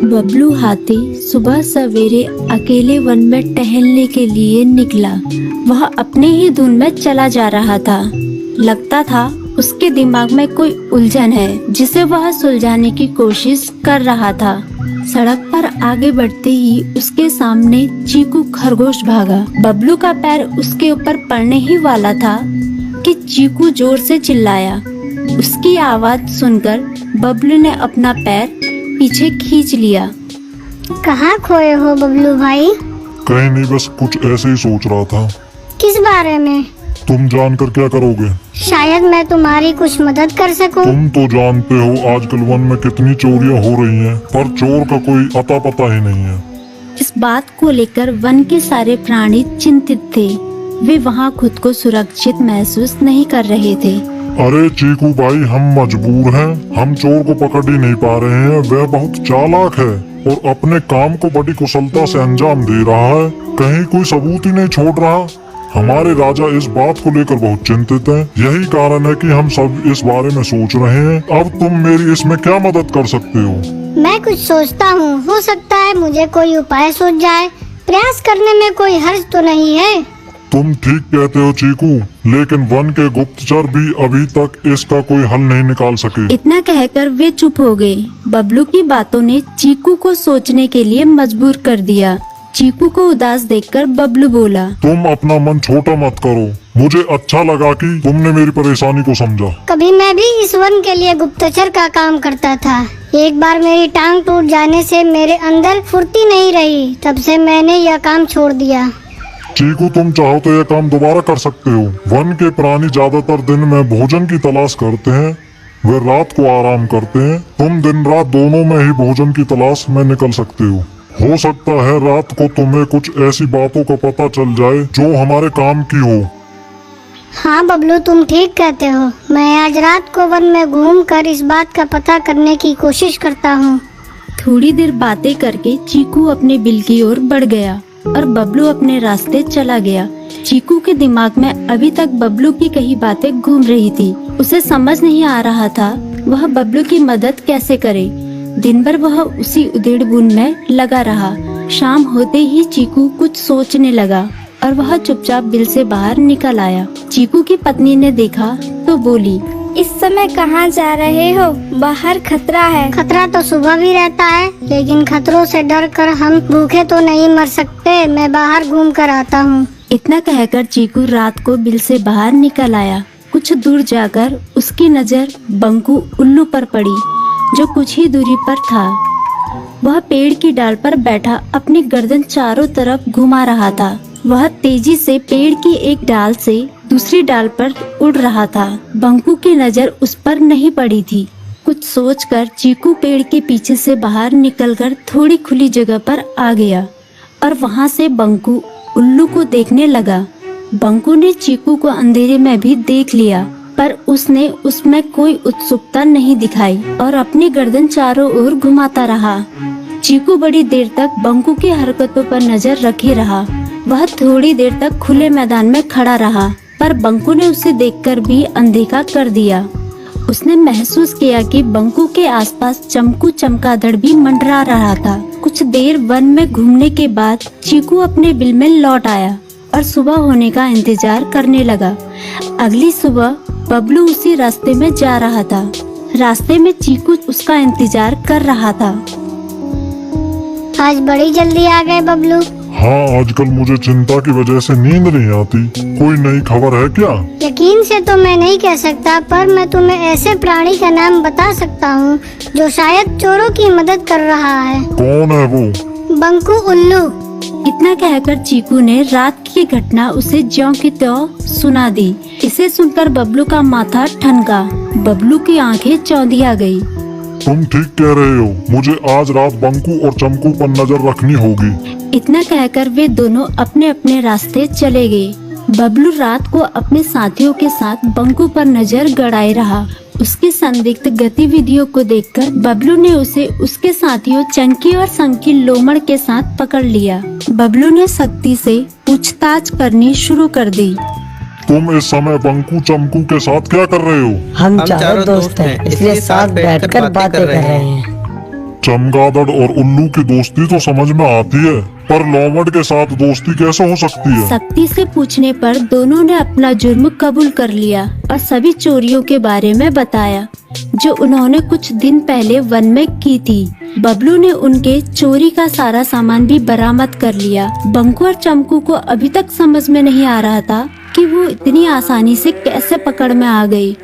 बबलू हाथी सुबह सवेरे अकेले वन में टहलने के लिए निकला। वह अपने ही धुन में चला जा रहा था। लगता था उसके दिमाग में कोई उलझन है जिसे वह सुलझाने की कोशिश कर रहा था। सड़क पर आगे बढ़ते ही उसके सामने चीकू खरगोश भागा। बबलू का पैर उसके ऊपर पड़ने ही वाला था कि चीकू जोर से चिल्लाया। उसकी आवाज सुनकर बबलू ने अपना पैर पीछे खींच लिया। कहाँ खोए हो बबलू भाई? कहीं नहीं, बस कुछ ऐसे ही सोच रहा था। किस बारे में? तुम जानकर क्या करोगे? शायद मैं तुम्हारी कुछ मदद कर सकूं। तुम तो जानते हो आजकल वन में कितनी चोरियां हो रही हैं, पर चोर का कोई अता पता ही नहीं है। इस बात को लेकर वन के सारे प्राणी चिंतित थे। वे वहाँ खुद को सुरक्षित महसूस नहीं कर रहे थे। अरे चीकू भाई, हम मजबूर हैं। हम चोर को पकड़ ही नहीं पा रहे हैं। वह बहुत चालाक है और अपने काम को बड़ी कुशलता से अंजाम दे रहा है। कहीं कोई सबूत ही नहीं छोड़ रहा। हमारे राजा इस बात को लेकर बहुत चिंतित हैं। यही कारण है कि हम सब इस बारे में सोच रहे हैं। अब तुम मेरी इसमें क्या मदद कर सकते हो? मैं कुछ सोचता हूँ, हो सकता है मुझे कोई उपाय सूझ जाए। प्रयास करने में कोई हर्ज तो नहीं है। तुम ठीक कहते हो चीकू, लेकिन वन के गुप्तचर भी अभी तक इसका कोई हल नहीं निकाल सके। इतना कहकर वे चुप हो गए। बबलू की बातों ने चीकू को सोचने के लिए मजबूर कर दिया। चीकू को उदास देखकर बबलू बोला, तुम अपना मन छोटा मत करो। मुझे अच्छा लगा कि तुमने मेरी परेशानी को समझा। कभी मैं भी इस वन के लिए गुप्तचर का काम करता था। एक बार मेरी टांग टूट जाने से मेरे अंदर फुर्ती नहीं रही। तब से मैंने यह काम छोड़ दिया। चीकू, तुम चाहो तो यह काम दोबारा कर सकते हो। वन के प्राणी ज्यादातर दिन में भोजन की तलाश करते हैं, वे रात को आराम करते हैं। तुम दिन रात दोनों में ही भोजन की तलाश में निकल सकते हो सकता है रात को तुम्हें कुछ ऐसी बातों का पता चल जाए जो हमारे काम की हो। हाँ बबलू, तुम ठीक कहते हो। मैं आज रात को वन में घूमकर इस बात का पता करने की कोशिश करता हूँ। थोड़ी देर बातें करके चीकू अपने बिल की ओर बढ़ गया और बबलू अपने रास्ते चला गया। चीकू के दिमाग में अभी तक बबलू की कई बातें घूम रही थी। उसे समझ नहीं आ रहा था वह बबलू की मदद कैसे करे। दिन भर वह उसी उधेड़-बुन में लगा रहा। शाम होते ही चीकू कुछ सोचने लगा और वह चुपचाप बिल से बाहर निकल आया। चीकू की पत्नी ने देखा तो बोली, इस समय कहाँ जा रहे हो? बाहर खतरा है। खतरा तो सुबह भी रहता है, लेकिन खतरों से डर कर हम भूखे तो नहीं मर सकते। मैं बाहर घूम कर आता हूँ। इतना कहकर चीकू रात को बिल से बाहर निकल आया। कुछ दूर जाकर उसकी नजर बंकू उल्लू पर पड़ी, जो कुछ ही दूरी पर था। वह पेड़ की डाल पर बैठा अपनी गर्दन चारों तरफ घुमा रहा था। वह तेजी से पेड़ की एक डाल से दूसरी डाल पर उड़ रहा था। बंकू की नजर उस पर नहीं पड़ी थी। कुछ सोचकर चीकू पेड़ के पीछे से बाहर निकलकर थोड़ी खुली जगह पर आ गया और वहां से बंकू उल्लू को देखने लगा। बंकू ने चीकू को अंधेरे में भी देख लिया, पर उसने उसमें कोई उत्सुकता नहीं दिखाई और अपनी गर्दन चारों ओर घुमाता रहा। चीकू बड़ी देर तक बंकू की हरकतों पर नजर रखे रहा। वह थोड़ी देर तक खुले मैदान में खड़ा रहा, पर बंकू ने उसे देखकर भी अनदेखा कर दिया। उसने महसूस किया कि बंकू के आसपास चमकू चमगादड़ भी मंडरा रहा था। कुछ देर वन में घूमने के बाद चीकू अपने बिल में लौट आया और सुबह होने का इंतजार करने लगा। अगली सुबह बबलू उसी रास्ते में जा रहा था। रास्ते में चीकू उसका इंतजार कर रहा था। आज बड़ी जल्दी आ गए बबलू। हाँ, आजकल मुझे चिंता की वजह से नींद नहीं आती। कोई नई खबर है क्या? यकीन से तो मैं नहीं कह सकता, पर मैं तुम्हें ऐसे प्राणी का नाम बता सकता हूँ जो शायद चोरों की मदद कर रहा है। कौन है वो? बंकू उल्लू। इतना कहकर चीकू ने रात की घटना उसे ज्यों की त्यों सुना दी। इसे सुनकर बबलू का माथा ठनका। बबलू की आंखें चौंधिया गई। तुम ठीक कह रहे हो। मुझे आज रात बंकू और चमकू पर नजर रखनी होगी। इतना कहकर वे दोनों अपने अपने रास्ते चले गए। बबलू रात को अपने साथियों के साथ बंकू पर नजर गड़ाए रहा। उसकी संदिग्ध गतिविधियों को देखकर बबलू ने उसे उसके साथियों चंकी और संकी लोमड़ के साथ पकड़ लिया। बबलू ने सख्ती से पूछताछ करनी शुरू कर दी। तुम इस समय बंकू चमकू के साथ क्या कर रहे हो? हम चारों दोस्त हैं, इसलिए साथ बैठकर बातें कर रहे हैं। चमगादड़ और उल्लू की दोस्ती तो समझ में आती है, पर लोमड़ के साथ दोस्ती कैसे हो सकती है? सख्ती से पूछने पर दोनों ने अपना जुर्म कबूल कर लिया और सभी चोरियों के बारे में बताया जो उन्होंने कुछ दिन पहले वन में की थी। बबलू ने उनके चोरी का सारा सामान भी बरामद कर लिया। बंकू और चमकू को अभी तक समझ में नहीं आ रहा था कि वो इतनी आसानी से कैसे पकड़ में आ गई।